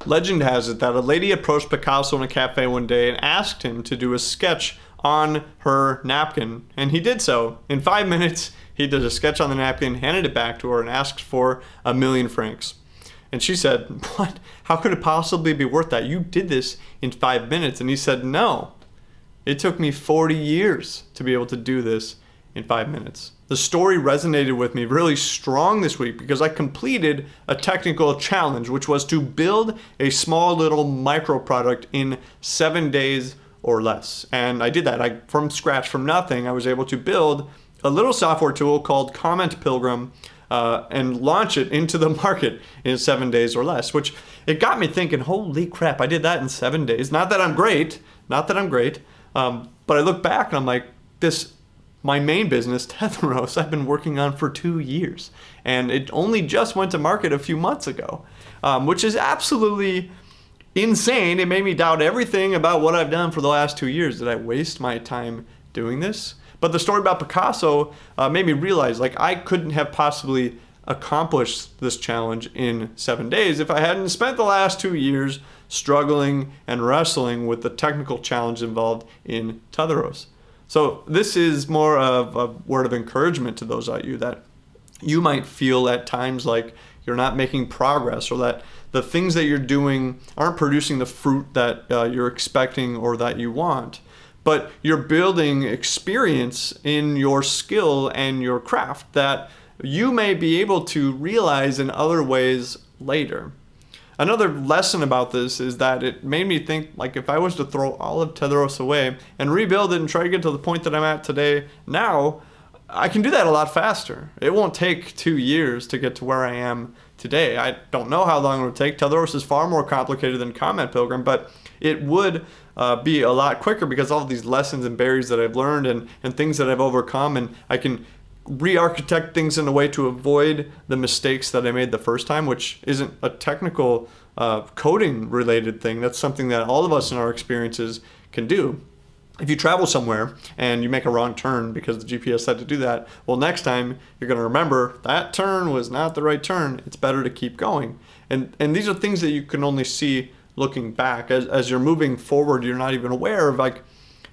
Legend has it that a lady approached Picasso in a cafe one day and asked him to do a sketch on her napkin, and he did so. In 5 minutes, he did a sketch on the napkin, handed it back to her, and asked for 1,000,000 francs. And she said, "What? How could it possibly be worth that? You did this in 5 minutes." And he said, "No, it took me 40 years to be able to do this in 5 minutes." The story resonated with me really strong this week because I completed a technical challenge, which was to build a small little micro product in 7 days or less. And I did that. From scratch, from nothing, I was able to build a little software tool called Comment Pilgrim and launch it into the market in 7 days or less, which it got me thinking, holy crap, I did that in 7 days. Not that I'm great, but I look back and I'm like, my main business, Tetheros, I've been working on for 2 years, and it only just went to market a few months ago, which is absolutely insane. It made me doubt everything about what I've done for the last 2 years. Did I waste my time doing this? But the story about Picasso made me realize, like, I couldn't have possibly accomplished this challenge in 7 days if I hadn't spent the last 2 years struggling and wrestling with the technical challenge involved in Tetheros. So this is more of a word of encouragement to those of you that you might feel at times like you're not making progress, or that the things that you're doing aren't producing the fruit that you're expecting or that you want. But you're building experience in your skill and your craft that you may be able to realize in other ways later. Another lesson about this is that it made me think, like, if I was to throw all of Tetheros away and rebuild it and try to get to the point that I'm at today now, I can do that a lot faster. It won't take 2 years to get to where I am today. I don't know how long it would take. Tetheros is far more complicated than Comment Pilgrim, but it would be a lot quicker because all of these lessons and barriers that I've learned and things that I've overcome, and I can re-architect things in a way to avoid the mistakes that I made the first time, which isn't a technical coding related thing. That's something that all of us in our experiences can do. If you travel somewhere and you make a wrong turn because the GPS said to do that, well, next time you're going to remember that turn was not the right turn. It's better to keep going. And these are things that you can only see looking back. As you're moving forward, you're not even aware of like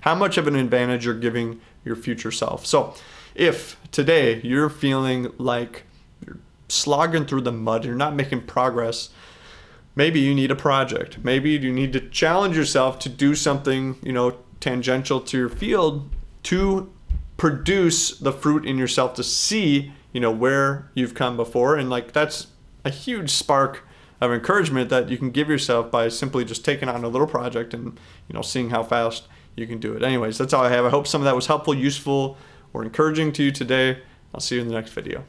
how much of an advantage you're giving your future self. So if today you're feeling like you're slogging through the mud, you're not making progress, maybe you need a project. Maybe you need to challenge yourself to do something, tangential to your field to produce the fruit in yourself, to see, where you've come before. And like, that's a huge spark of encouragement that you can give yourself by simply just taking on a little project and, seeing how fast you can do it. Anyways, that's all I have. I hope some of that was helpful, useful, or encouraging to you today. I'll see you in the next video.